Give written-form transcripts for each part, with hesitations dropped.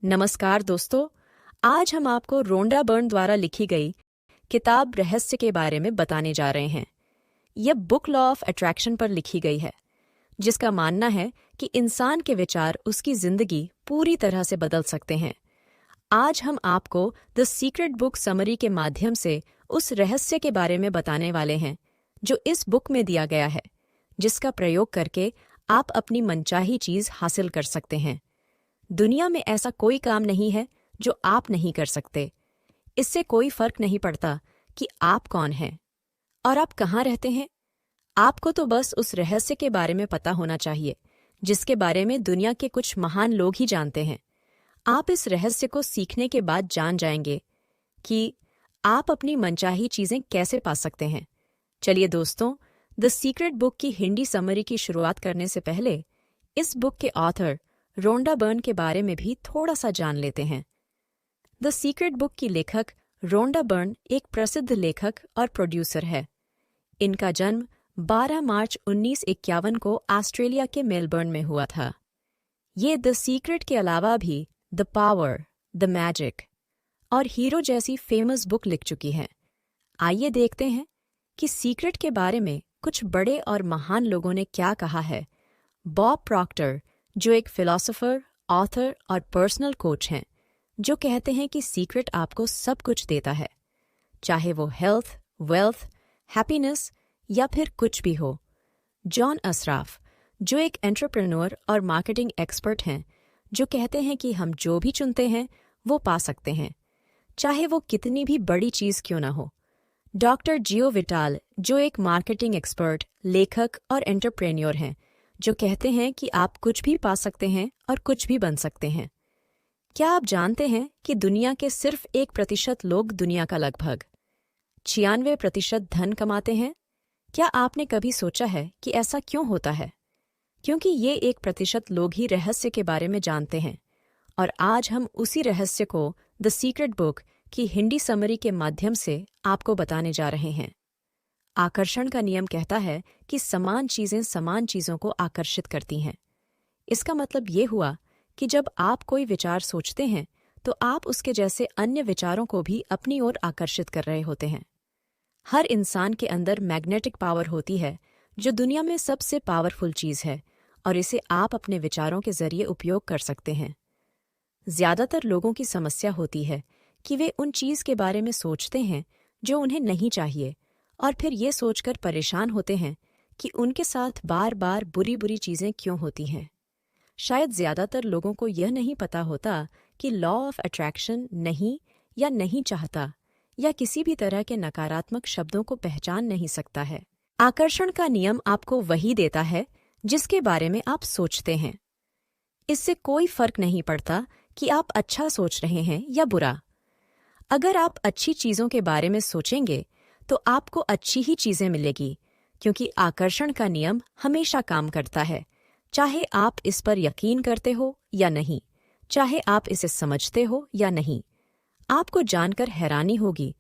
नमस्कार दोस्तों, आज हम आपको रोंडा बर्न द्वारा लिखी गई किताब रहस्य के बारे में बताने जा रहे हैं। यह बुक लॉ ऑफ अट्रैक्शन पर लिखी गई है, जिसका मानना है कि इंसान के विचार उसकी जिंदगी पूरी तरह से बदल सकते हैं। आज हम आपको द सीक्रेट बुक समरी के माध्यम से उस रहस्य के बारे में बताने वाले हैं जो इस बुक में दिया गया है, जिसका प्रयोग करके आप अपनी मनचाही चीज हासिल कर सकते हैं। दुनिया में ऐसा कोई काम नहीं है जो आप नहीं कर सकते। इससे कोई फर्क नहीं पड़ता कि आप कौन हैं और आप कहाँ रहते हैं। आपको तो बस उस रहस्य के बारे में पता होना चाहिए जिसके बारे में दुनिया के कुछ महान लोग ही जानते हैं। आप इस रहस्य को सीखने के बाद जान जाएंगे कि आप अपनी मनचाही चीजें कैसे पा सकते हैं। चलिए दोस्तों, द सीक्रेट बुक की हिंदी समरी की शुरुआत करने से पहले इस बुक के ऑथर रोंडा बर्न के बारे में भी थोड़ा सा जान लेते हैं। द सीक्रेट बुक की लेखक रोंडा बर्न एक प्रसिद्ध लेखक और प्रोड्यूसर है। इनका जन्म 12 मार्च 1951 को ऑस्ट्रेलिया के मेलबर्न में हुआ था। ये द सीक्रेट के अलावा भी द पावर, द मैजिक और हीरो जैसी फेमस बुक लिख चुकी है। आइए देखते हैं कि सीक्रेट के बारे में कुछ बड़े और महान लोगों ने क्या कहा है। बॉब प्रॉक्टर, जो एक फिलोसोफर, ऑथर और पर्सनल कोच हैं, जो कहते हैं कि सीक्रेट आपको सब कुछ देता है, चाहे वो हेल्थ, वेल्थ, हैप्पीनेस या फिर कुछ भी हो। जॉन असराफ, जो एक एंटरप्रेन्योर और मार्केटिंग एक्सपर्ट हैं, जो कहते हैं कि हम जो भी चुनते हैं वो पा सकते हैं, चाहे वो कितनी भी बड़ी चीज क्यों ना हो। डॉक्टर जियो विटाल, जो एक मार्केटिंग एक्सपर्ट, लेखक और एंटरप्रेन्योर हैं, जो कहते हैं कि आप कुछ भी पा सकते हैं और कुछ भी बन सकते हैं। क्या आप जानते हैं कि दुनिया के सिर्फ 1% लोग दुनिया का लगभग 96% धन कमाते हैं? क्या आपने कभी सोचा है कि ऐसा क्यों होता है? क्योंकि ये 1% लोग ही रहस्य के बारे में जानते हैं। और आज हम उसी रहस्य को द सीक्रेट बुक की हिंदी समरी के माध्यम से आपको बताने जा रहे हैं। आकर्षण का नियम कहता है कि समान चीजें समान चीजों को आकर्षित करती हैं। इसका मतलब ये हुआ कि जब आप कोई विचार सोचते हैं तो आप उसके जैसे अन्य विचारों को भी अपनी ओर आकर्षित कर रहे होते हैं। हर इंसान के अंदर मैग्नेटिक पावर होती है, जो दुनिया में सबसे पावरफुल चीज है, और इसे आप अपने विचारों के जरिए उपयोग कर सकते हैं। ज्यादातर लोगों की समस्या होती है कि वे उन चीज के बारे में सोचते हैं जो उन्हें नहीं चाहिए, और फिर ये सोचकर परेशान होते हैं कि उनके साथ बार बार बुरी बुरी चीजें क्यों होती हैं। शायद ज्यादातर लोगों को यह नहीं पता होता कि लॉ ऑफ अट्रैक्शन नहीं या नहीं चाहता या किसी भी तरह के नकारात्मक शब्दों को पहचान नहीं सकता है। आकर्षण का नियम आपको वही देता है जिसके बारे में आप सोचते हैं। इससे कोई फर्क नहीं पड़ता कि आप अच्छा सोच रहे हैं या बुरा। अगर आप अच्छी चीजों के बारे में सोचेंगे तो आपको अच्छी ही चीजें मिलेगी, क्योंकि आकर्षण का नियम हमेशा काम करता है, चाहे आप इस पर यकीन करते हो या नहीं, चाहे आप इसे समझते हो या नहीं। आपको जानकर हैरानी होगी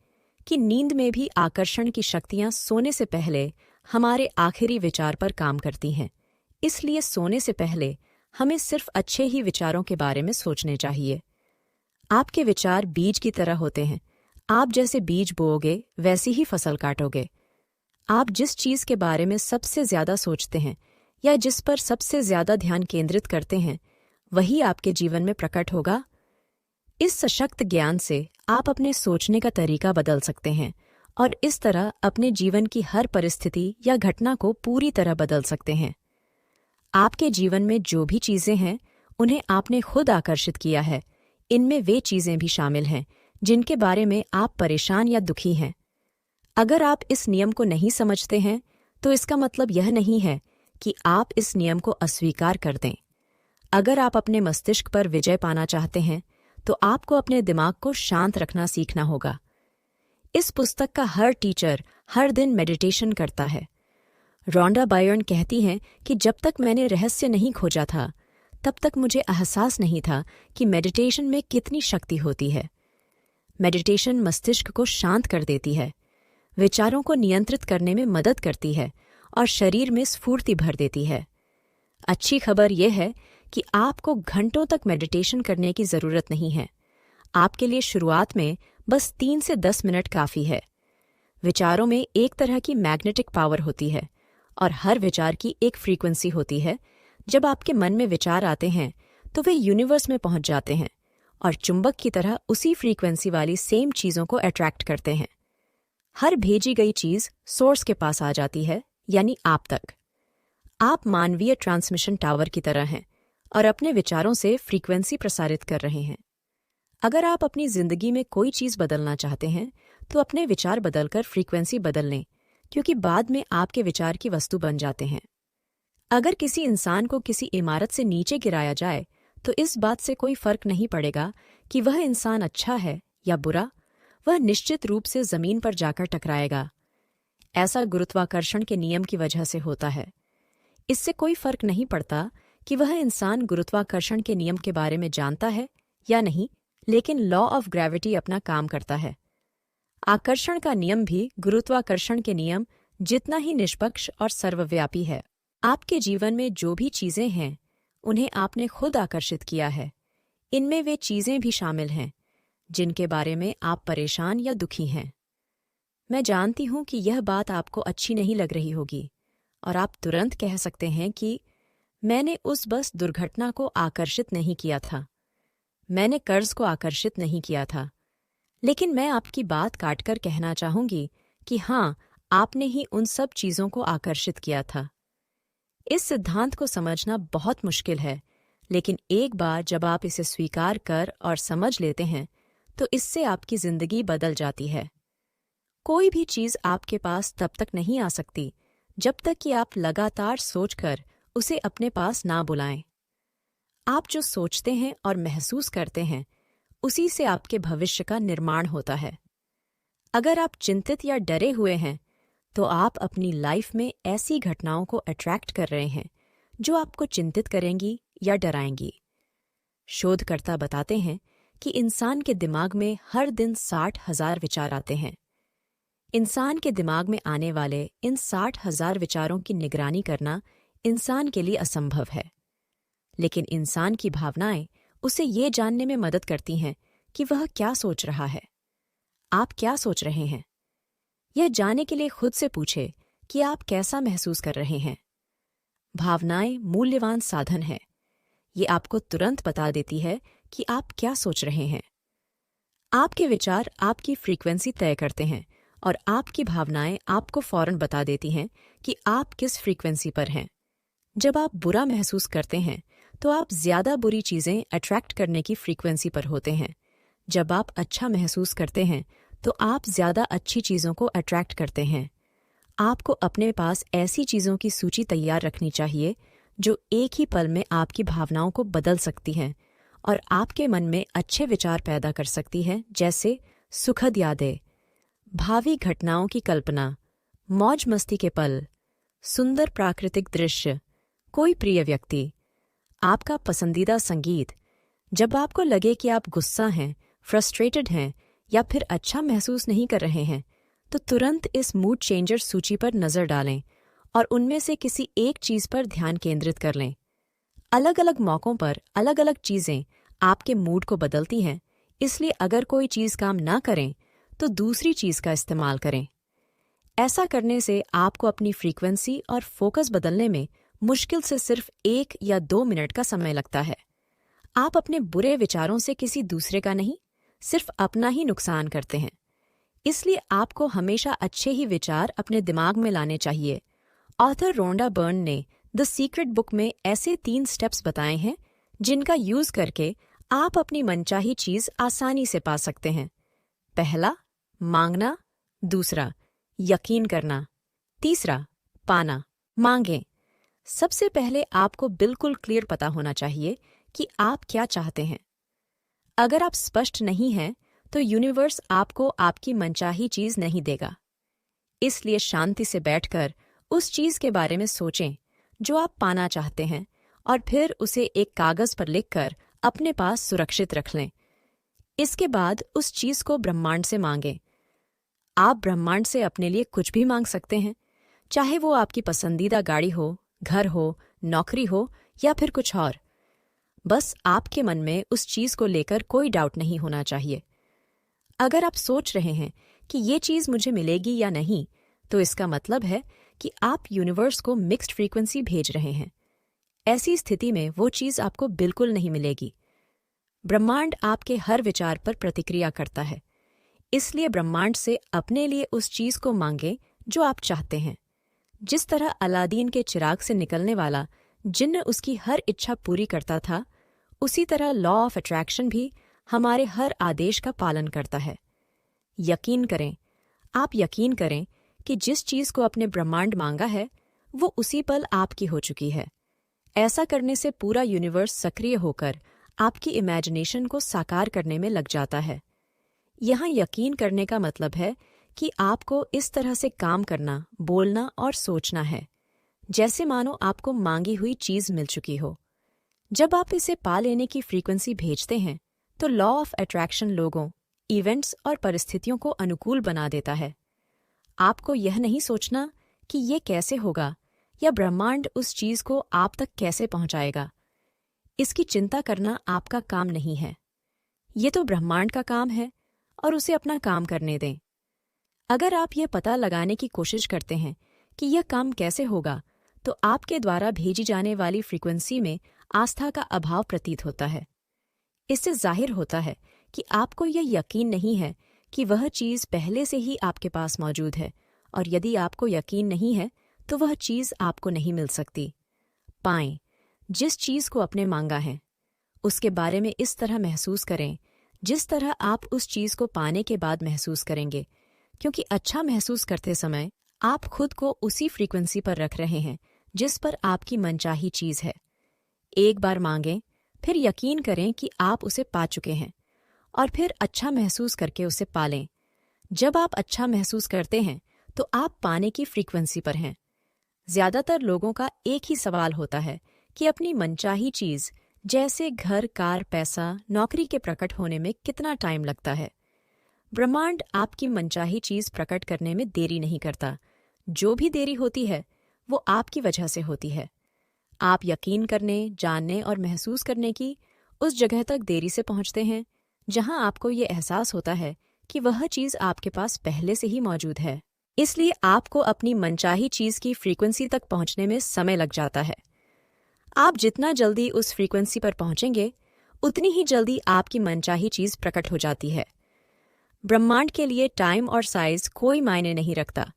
कि नींद में भी आकर्षण की शक्तियां सोने से पहले हमारे आखिरी विचार पर काम करती हैं। इसलिए सोने से पहले हमें सिर्फ अच्छे ही विचारों के बारे में सोचने चाहिए। आपके विचार बीज की तरह होते हैं। आप जैसे बीज बोओगे वैसी ही फसल काटोगे। आप जिस चीज के बारे में सबसे ज्यादा सोचते हैं या जिस पर सबसे ज्यादा ध्यान केंद्रित करते हैं, वही आपके जीवन में प्रकट होगा। इस सशक्त ज्ञान से आप अपने सोचने का तरीका बदल सकते हैं और इस तरह अपने जीवन की हर परिस्थिति या घटना को पूरी तरह बदल सकते हैं। आपके जीवन में जो भी चीजें हैं, उन्हें आपने खुद आकर्षित किया है। इनमें वे चीजें भी शामिल हैं जिनके बारे में आप परेशान या दुखी हैं। अगर आप इस नियम को नहीं समझते हैं तो इसका मतलब यह नहीं है कि आप इस नियम को अस्वीकार कर दें। अगर आप अपने मस्तिष्क पर विजय पाना चाहते हैं तो आपको अपने दिमाग को शांत रखना सीखना होगा। इस पुस्तक का हर टीचर हर दिन मेडिटेशन करता है। रोंडा बर्न कहती हैं कि जब तक मैंने रहस्य नहीं खोजा था, तब तक मुझे एहसास नहीं था कि मेडिटेशन में कितनी शक्ति होती है। मेडिटेशन मस्तिष्क को शांत कर देती है, विचारों को नियंत्रित करने में मदद करती है और शरीर में स्फूर्ति भर देती है। अच्छी खबर यह है कि आपको घंटों तक मेडिटेशन करने की ज़रूरत नहीं है। आपके लिए शुरुआत में बस 3 से 10 मिनट काफ़ी है। विचारों में एक तरह की मैग्नेटिक पावर होती है और हर विचार की एक फ्रीक्वेंसी होती है। जब आपके मन में विचार आते हैं तो वे यूनिवर्स में पहुंच जाते हैं और चुंबक की तरह उसी फ्रीक्वेंसी वाली सेम चीज़ों को अट्रैक्ट करते हैं। हर भेजी गई चीज़ सोर्स के पास आ जाती है, यानी आप तक। आप मानवीय ट्रांसमिशन टावर की तरह हैं और अपने विचारों से फ्रीक्वेंसी प्रसारित कर रहे हैं। अगर आप अपनी जिंदगी में कोई चीज़ बदलना चाहते हैं तो अपने विचार बदलकर फ्रीक्वेंसी बदल लें, क्योंकि बाद में आपके विचार की वस्तु बन जाते हैं। अगर किसी इंसान को किसी इमारत से नीचे गिराया जाए तो इस बात से कोई फर्क नहीं पड़ेगा कि वह इंसान अच्छा है या बुरा, वह निश्चित रूप से जमीन पर जाकर टकराएगा। ऐसा गुरुत्वाकर्षण के नियम की वजह से होता है। इससे कोई फर्क नहीं पड़ता कि वह इंसान गुरुत्वाकर्षण के नियम के बारे में जानता है या नहीं, लेकिन लॉ ऑफ ग्रेविटी अपना काम करता है। आकर्षण का नियम भी गुरुत्वाकर्षण के नियम जितना ही निष्पक्ष और सर्वव्यापी है। आपके जीवन में जो भी चीजें हैं उन्हें आपने खुद आकर्षित किया है। इनमें वे चीजें भी शामिल हैं जिनके बारे में आप परेशान या दुखी हैं। मैं जानती हूं कि यह बात आपको अच्छी नहीं लग रही होगी और आप तुरंत कह सकते हैं कि मैंने उस बस दुर्घटना को आकर्षित नहीं किया था, मैंने कर्ज को आकर्षित नहीं किया था। लेकिन मैं आपकी बात काटकर कहना चाहूंगी कि हाँ, आपने ही उन सब चीजों को आकर्षित किया था। इस सिद्धांत को समझना बहुत मुश्किल है, लेकिन एक बार जब आप इसे स्वीकार कर और समझ लेते हैं तो इससे आपकी जिंदगी बदल जाती है। कोई भी चीज आपके पास तब तक नहीं आ सकती जब तक कि आप लगातार सोचकर उसे अपने पास ना बुलाएं। आप जो सोचते हैं और महसूस करते हैं उसी से आपके भविष्य का निर्माण होता है। अगर आप चिंतित या डरे हुए हैं तो आप अपनी लाइफ में ऐसी घटनाओं को अट्रैक्ट कर रहे हैं जो आपको चिंतित करेंगी या डराएंगी। शोधकर्ता बताते हैं कि इंसान के दिमाग में हर दिन 60,000 विचार आते हैं। इंसान के दिमाग में आने वाले इन 60,000 विचारों की निगरानी करना इंसान के लिए असंभव है, लेकिन इंसान की भावनाएं उसे ये जानने में मदद करती हैं कि वह क्या सोच रहा है। आप क्या सोच रहे हैं? यह जानने के लिए खुद से पूछे कि आप कैसा महसूस कर रहे हैं। भावनाएं मूल्यवान साधन है। ये आपको तुरंत बता देती है कि आप क्या सोच रहे हैं। आपके विचार आपकी फ्रीक्वेंसी तय करते हैं और आपकी भावनाएं आपको फौरन बता देती हैं कि आप किस फ्रीक्वेंसी पर हैं। जब आप बुरा महसूस करते हैं तो आप ज्यादा बुरी चीजें अट्रैक्ट करने की फ्रीक्वेंसी पर होते हैं। जब आप अच्छा महसूस करते हैं तो आप ज्यादा अच्छी चीजों को अट्रैक्ट करते हैं। आपको अपने पास ऐसी चीजों की सूची तैयार रखनी चाहिए जो एक ही पल में आपकी भावनाओं को बदल सकती हैं और आपके मन में अच्छे विचार पैदा कर सकती हैं, जैसे सुखद यादें, भावी घटनाओं की कल्पना, मौज मस्ती के पल, सुंदर प्राकृतिक दृश्य, कोई प्रिय व्यक्ति, आपका पसंदीदा संगीत। जब आपको लगे कि आप गुस्सा हैं, फ्रस्ट्रेटेड हैं या फिर अच्छा महसूस नहीं कर रहे हैं तो तुरंत इस मूड चेंजर सूची पर नजर डालें और उनमें से किसी एक चीज पर ध्यान केंद्रित कर लें। अलग अलग मौकों पर अलग अलग चीजें आपके मूड को बदलती हैं, इसलिए अगर कोई चीज काम ना करें तो दूसरी चीज का इस्तेमाल करें। ऐसा करने से आपको अपनी फ्रीक्वेंसी और फोकस बदलने में मुश्किल से सिर्फ 1 या 2 मिनट का समय लगता है। आप अपने बुरे विचारों से किसी दूसरे का नहीं, सिर्फ अपना ही नुकसान करते हैं। इसलिए आपको हमेशा अच्छे ही विचार अपने दिमाग में लाने चाहिए। ऑथर रोंडा बर्न ने द सीक्रेट बुक में ऐसे 3 स्टेप्स बताए हैं जिनका यूज करके आप अपनी मनचाही चीज आसानी से पा सकते हैं। पहला, मांगना। दूसरा, यकीन करना। तीसरा, पाना। मांगें। सबसे पहले आपको बिल्कुल क्लियर पता होना चाहिए कि आप क्या चाहते हैं। अगर आप स्पष्ट नहीं हैं तो यूनिवर्स आपको आपकी मनचाही चीज नहीं देगा। इसलिए शांति से बैठकर उस चीज के बारे में सोचें जो आप पाना चाहते हैं और फिर उसे एक कागज पर लिखकर अपने पास सुरक्षित रख लें। इसके बाद उस चीज को ब्रह्मांड से मांगें। आप ब्रह्मांड से अपने लिए कुछ भी मांग सकते हैं, चाहे वो आपकी पसंदीदा गाड़ी हो, घर हो, नौकरी हो या फिर कुछ और। बस आपके मन में उस चीज़ को लेकर कोई डाउट नहीं होना चाहिए। अगर आप सोच रहे हैं कि ये चीज़ मुझे मिलेगी या नहीं, तो इसका मतलब है कि आप यूनिवर्स को मिक्स्ड फ्रीक्वेंसी भेज रहे हैं। ऐसी स्थिति में वो चीज़ आपको बिल्कुल नहीं मिलेगी। ब्रह्मांड आपके हर विचार पर प्रतिक्रिया करता है, इसलिए ब्रह्मांड से अपने लिए उस चीज़ को मांगें जो आप चाहते हैं। जिस तरह अलादीन के चिराग से निकलने वाला जिन्न उसकी हर इच्छा पूरी करता था, उसी तरह लॉ ऑफ अट्रैक्शन भी हमारे हर आदेश का पालन करता है। यकीन करें, आप यकीन करें कि जिस चीज़ को अपने ब्रह्मांड मांगा है वो उसी पल आपकी हो चुकी है। ऐसा करने से पूरा यूनिवर्स सक्रिय होकर आपकी इमेजिनेशन को साकार करने में लग जाता है। यहाँ यकीन करने का मतलब है कि आपको इस तरह से काम करना, बोलना और सोचना है जैसे मानो आपको मांगी हुई चीज़ मिल चुकी हो। जब आप इसे पा लेने की फ्रीक्वेंसी भेजते हैं तो लॉ ऑफ अट्रैक्शन लोगों, इवेंट्स और परिस्थितियों को अनुकूल बना देता है। आपको यह नहीं सोचना कि ये कैसे होगा या ब्रह्मांड उस चीज़ को आप तक कैसे पहुंचाएगा। इसकी चिंता करना आपका काम नहीं है। ये तो ब्रह्मांड का काम है और उसे अपना काम करने दें। अगर आप यह पता लगाने की कोशिश करते हैं कि यह काम कैसे होगा, तो आपके द्वारा भेजी जाने वाली फ्रीक्वेंसी में आस्था का अभाव प्रतीत होता है। इससे जाहिर होता है कि आपको यह यकीन नहीं है कि वह चीज़ पहले से ही आपके पास मौजूद है, और यदि आपको यकीन नहीं है तो वह चीज़ आपको नहीं मिल सकती। पाएं, जिस चीज़ को आपने मांगा है उसके बारे में इस तरह महसूस करें जिस तरह आप उस चीज़ को पाने के बाद महसूस करेंगे, क्योंकि अच्छा महसूस करते समय आप खुद को उसी फ्रीक्वेंसी पर रख रहे हैं जिस पर आपकी मनचाही चीज़ है। एक बार मांगें, फिर यकीन करें कि आप उसे पा चुके हैं, और फिर अच्छा महसूस करके उसे पालें। जब आप अच्छा महसूस करते हैं तो आप पाने की फ्रीक्वेंसी पर हैं। ज़्यादातर लोगों का एक ही सवाल होता है कि अपनी मनचाही चीज़ जैसे घर, कार, पैसा, नौकरी के प्रकट होने में कितना टाइम लगता है। ब्रह्मांड आपकी मनचाही चीज़ प्रकट करने में देरी नहीं करता। जो भी देरी होती है वो आपकी वजह से होती है। आप यकीन करने, जानने और महसूस करने की उस जगह तक देरी से पहुंचते हैं जहां आपको ये एहसास होता है कि वह चीज़ आपके पास पहले से ही मौजूद है। इसलिए आपको अपनी मनचाही चीज़ की फ्रीक्वेंसी तक पहुंचने में समय लग जाता है। आप जितना जल्दी उस फ्रीक्वेंसी पर पहुंचेंगे, उतनी ही जल्दी आपकी मनचाही चीज़ प्रकट हो जाती है। ब्रह्मांड के लिए टाइम और साइज कोई मायने नहीं रखता।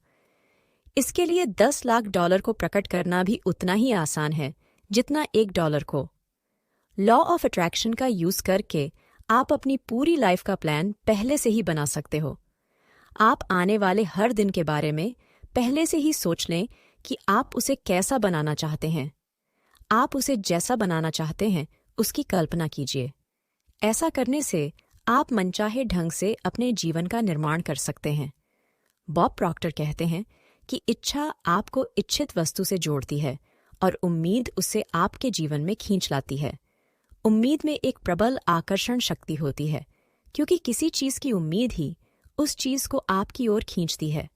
इसके लिए 10 लाख डॉलर को प्रकट करना भी उतना ही आसान है जितना $1 को। लॉ ऑफ अट्रैक्शन का यूज़ करके आप अपनी पूरी लाइफ का प्लान पहले से ही बना सकते हो। आप आने वाले हर दिन के बारे में पहले से ही सोच लें कि आप उसे कैसा बनाना चाहते हैं। आप उसे जैसा बनाना चाहते हैं उसकी कल्पना कीजिए। ऐसा करने से आप मनचाहे ढंग से अपने जीवन का निर्माण कर सकते हैं। बॉब प्रॉक्टर कहते हैं कि इच्छा आपको इच्छित वस्तु से जोड़ती है और उम्मीद उसे आपके जीवन में खींच लाती है। उम्मीद में एक प्रबल आकर्षण शक्ति होती है, क्योंकि किसी चीज़ की उम्मीद ही उस चीज़ को आपकी ओर खींचती है।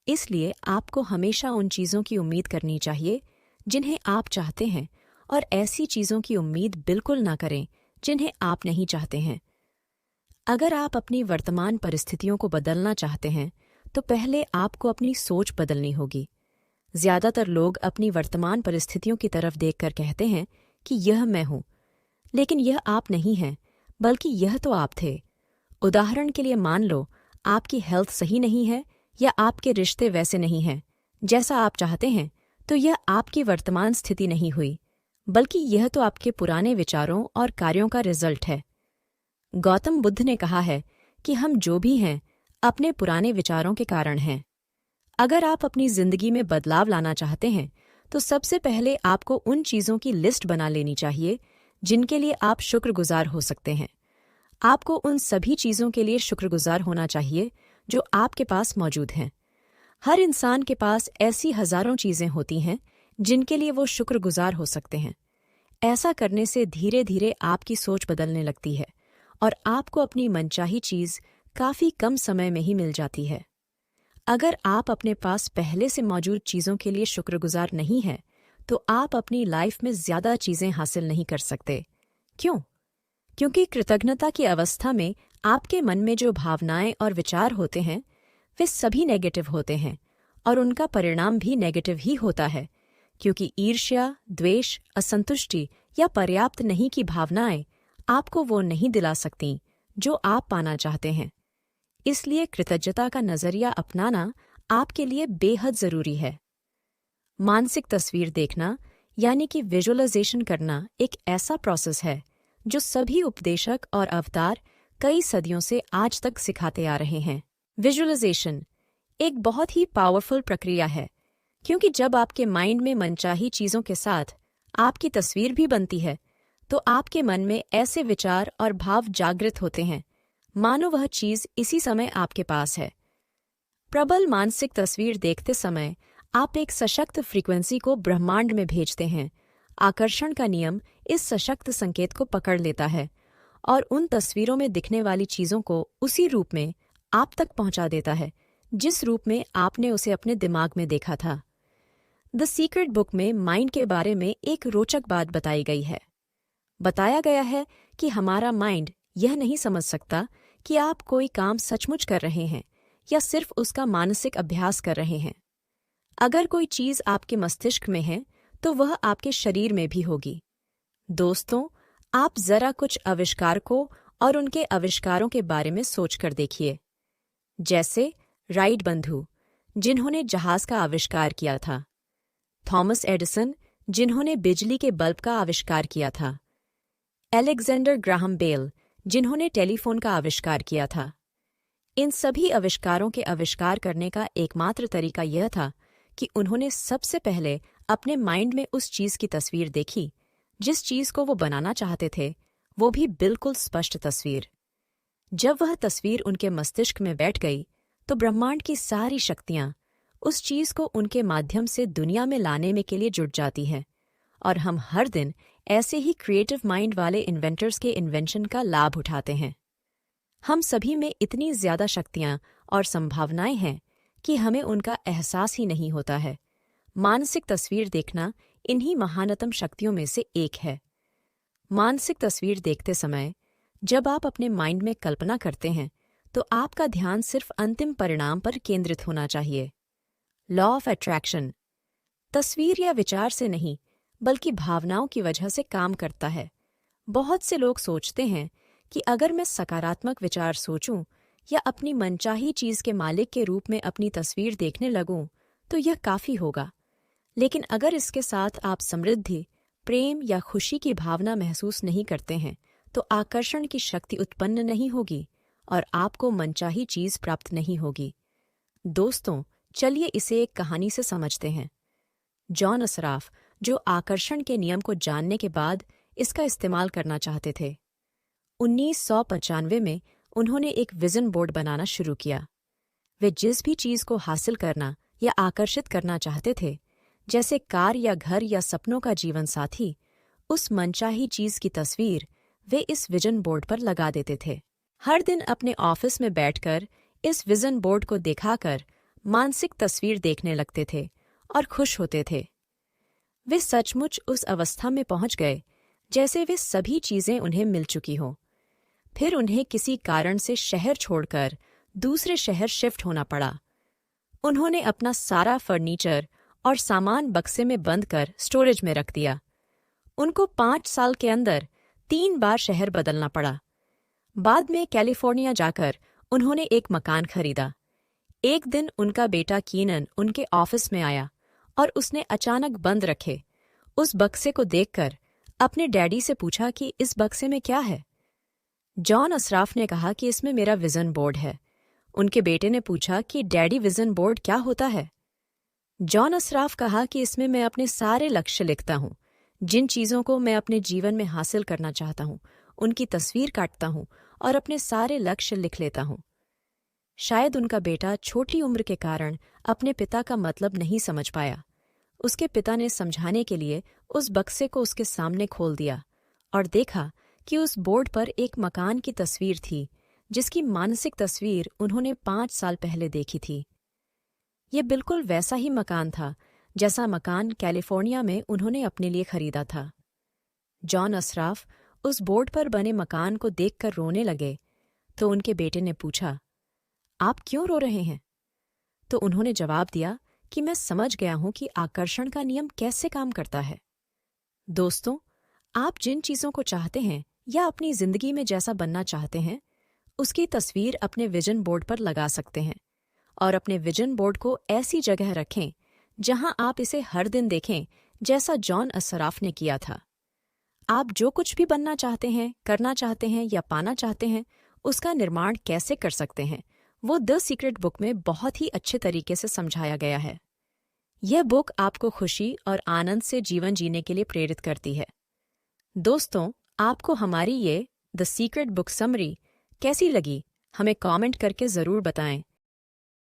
इसलिए आपको हमेशा उन चीज़ों की उम्मीद करनी चाहिए जिन्हें आप चाहते हैं, और ऐसी चीज़ों की उम्मीद बिल्कुल ना करें जिन्हें आप नहीं चाहते हैं। अगर आप अपनी वर्तमान परिस्थितियों को बदलना चाहते हैं तो पहले आपको अपनी सोच बदलनी होगी। ज़्यादातर लोग अपनी वर्तमान परिस्थितियों की तरफ देखकर कहते हैं कि यह मैं हूँ, लेकिन यह आप नहीं हैं, बल्कि यह तो आप थे। उदाहरण के लिए मान लो आपकी हेल्थ सही नहीं है या आपके रिश्ते वैसे नहीं हैं जैसा आप चाहते हैं, तो यह आपकी वर्तमान स्थिति नहीं हुई, बल्कि यह तो आपके पुराने विचारों और कार्यों का रिजल्ट है। गौतम बुद्ध ने कहा है कि हम जो भी हैं अपने पुराने विचारों के कारण हैं। अगर आप अपनी जिंदगी में बदलाव लाना चाहते हैं तो सबसे पहले आपको उन चीज़ों की लिस्ट बना लेनी चाहिए जिनके लिए आप शुक्रगुजार हो सकते हैं। आपको उन सभी चीज़ों के लिए शुक्रगुजार होना चाहिए जो आपके पास मौजूद हैं। हर इंसान के पास ऐसी हज़ारों चीज़ें होती हैं जिनके लिए वो शुक्रगुजार हो सकते हैं। ऐसा करने से धीरे धीरे आपकी सोच बदलने लगती है और आपको अपनी मनचाही चीज़ काफ़ी कम समय में ही मिल जाती है। अगर आप अपने पास पहले से मौजूद चीज़ों के लिए शुक्रगुजार नहीं हैं, तो आप अपनी लाइफ में ज़्यादा चीज़ें हासिल नहीं कर सकते। क्यों? क्योंकि कृतज्ञता की अवस्था में आपके मन में जो भावनाएं और विचार होते हैं वे सभी नेगेटिव होते हैं और उनका परिणाम भी नेगेटिव ही होता है, क्योंकि ईर्ष्या, द्वेष, असंतुष्टि या पर्याप्त नहीं की भावनाएं आपको वो नहीं दिला सकती जो आप पाना चाहते हैं। इसलिए कृतज्ञता का नजरिया अपनाना आपके लिए बेहद जरूरी है। मानसिक तस्वीर देखना यानी कि विजुअलाइजेशन करना एक ऐसा प्रोसेस है जो सभी उपदेशक और अवतार कई सदियों से आज तक सिखाते आ रहे हैं। विजुअलाइजेशन एक बहुत ही पावरफुल प्रक्रिया है, क्योंकि जब आपके माइंड में मनचाही चीजों के साथ आपकी तस्वीर भी बनती है तो आपके मन में ऐसे विचार और भाव जागृत होते हैं मानो वह चीज इसी समय आपके पास है। प्रबल मानसिक तस्वीर देखते समय आप एक सशक्त फ्रीक्वेंसी को ब्रह्मांड में भेजते हैं। आकर्षण का नियम इस सशक्त संकेत को पकड़ लेता है और उन तस्वीरों में दिखने वाली चीजों को उसी रूप में आप तक पहुंचा देता है जिस रूप में आपने उसे अपने दिमाग में देखा था। द सीक्रेट बुक में माइंड के बारे में एक रोचक बात बताई गई है। बताया गया है कि हमारा माइंड यह नहीं समझ सकता कि आप कोई काम सचमुच कर रहे हैं या सिर्फ उसका मानसिक अभ्यास कर रहे हैं। अगर कोई चीज आपके मस्तिष्क में है तो वह आपके शरीर में भी होगी। दोस्तों, आप जरा कुछ आविष्कारकों और उनके आविष्कारों के बारे में सोचकर देखिए, जैसे राइट बंधु जिन्होंने जहाज का आविष्कार किया था, थॉमस एडिसन जिन्होंने बिजली के बल्ब का आविष्कार किया था, अलेक्जेंडर ग्राहम बेल जिन्होंने टेलीफोन का आविष्कार किया था। इन सभी आविष्कारों के आविष्कार करने का एकमात्र तरीका यह था कि उन्होंने सबसे पहले अपने माइंड में उस चीज की तस्वीर देखी जिस चीज को वो बनाना चाहते थे, वो भी बिल्कुल स्पष्ट तस्वीर। जब वह तस्वीर उनके मस्तिष्क में बैठ गई तो ब्रह्मांड की सारी शक्तियां उस चीज को उनके माध्यम से दुनिया में लाने में के लिए जुट जाती है और हम हर दिन ऐसे ही क्रिएटिव माइंड वाले इन्वेंटर्स के इन्वेंशन का लाभ उठाते हैं। हम सभी में इतनी ज्यादा शक्तियां और संभावनाएं हैं कि हमें उनका एहसास ही नहीं होता है। मानसिक तस्वीर देखना इन्हीं महानतम शक्तियों में से एक है। मानसिक तस्वीर देखते समय जब आप अपने माइंड में कल्पना करते हैं तो आपका ध्यान सिर्फ अंतिम परिणाम पर केंद्रित होना चाहिए। लॉ ऑफ अट्रैक्शन तस्वीर या विचार से नहीं बल्कि भावनाओं की वजह से काम करता है। बहुत से लोग सोचते हैं कि अगर मैं सकारात्मक विचार सोचूं या अपनी मनचाही चीज के मालिक के रूप में अपनी तस्वीर देखने लगूं तो यह काफी होगा। लेकिन अगर इसके साथ आप समृद्धि, प्रेम या खुशी की भावना महसूस नहीं करते हैं तो आकर्षण की शक्ति उत्पन्न नहीं होगी और आपको मनचाही चीज प्राप्त नहीं होगी। दोस्तों, चलिए इसे एक कहानी से समझते हैं। जॉन असराफ, जो आकर्षण के नियम को जानने के बाद इसका इस्तेमाल करना चाहते थे, 1995 में उन्होंने एक विजन बोर्ड बनाना शुरू किया। वे जिस भी चीज को हासिल करना या आकर्षित करना चाहते थे, जैसे कार या घर या सपनों का जीवन साथी, उस मनचाही चीज की तस्वीर वे इस विजन बोर्ड पर लगा देते थे। हर दिन अपने ऑफिस में बैठकर इस विजन बोर्ड को दिखाकर मानसिक तस्वीर देखने लगते थे और खुश होते थे। वे सचमुच उस अवस्था में पहुंच गए जैसे वे सभी चीजें उन्हें मिल चुकी हों। फिर उन्हें किसी कारण से शहर छोड़कर दूसरे शहर शिफ्ट होना पड़ा। उन्होंने अपना सारा फर्नीचर और सामान बक्से में बंद कर स्टोरेज में रख दिया। उनको 5 साल के अंदर 3 बार शहर बदलना पड़ा। बाद में कैलिफोर्निया जाकर उन्होंने एक मकान खरीदा। एक दिन उनका बेटा कीनन उनके ऑफिस में आया और उसने अचानक बंद रखे उस बक्से को देखकर अपने डैडी से पूछा कि इस बक्से में क्या है। जॉन असराफ ने कहा कि इसमें मेरा विजन बोर्ड है। उनके बेटे ने पूछा कि डैडी, विजन बोर्ड क्या होता है? जॉन असराफ कहा कि इसमें मैं अपने सारे लक्ष्य लिखता हूँ, जिन चीज़ों को मैं अपने जीवन में हासिल करना चाहता हूँ उनकी तस्वीर काटता हूँ और अपने सारे लक्ष्य लिख लेता हूँ। शायद उनका बेटा छोटी उम्र के कारण अपने पिता का मतलब नहीं समझ पाया। उसके पिता ने समझाने के लिए उस बक्से को उसके सामने खोल दिया और देखा कि उस बोर्ड पर एक मकान की तस्वीर थी जिसकी मानसिक तस्वीर उन्होंने 5 साल पहले देखी थी। ये बिल्कुल वैसा ही मकान था जैसा मकान कैलिफोर्निया में उन्होंने अपने लिए खरीदा था। जॉन असराफ उस बोर्ड पर बने मकान को देखकर रोने लगे तो उनके बेटे ने पूछा, आप क्यों रो रहे हैं? तो उन्होंने जवाब दिया कि मैं समझ गया हूं कि आकर्षण का नियम कैसे काम करता है। दोस्तों, आप जिन चीज़ों को चाहते हैं या अपनी जिंदगी में जैसा बनना चाहते हैं, उसकी तस्वीर अपने विजन बोर्ड पर लगा सकते हैं और अपने विजन बोर्ड को ऐसी जगह रखें जहां आप इसे हर दिन देखें, जैसा जॉन असराफ ने किया था। आप जो कुछ भी बनना चाहते हैं, करना चाहते हैं या पाना चाहते हैं, उसका निर्माण कैसे कर सकते हैं, वो द सीक्रेट बुक में बहुत ही अच्छे तरीके से समझाया गया है। यह बुक आपको खुशी और आनंद से जीवन जीने के लिए प्रेरित करती है। दोस्तों, आपको हमारी ये द सीक्रेट बुक समरी कैसी लगी, हमें कमेंट करके ज़रूर बताएं।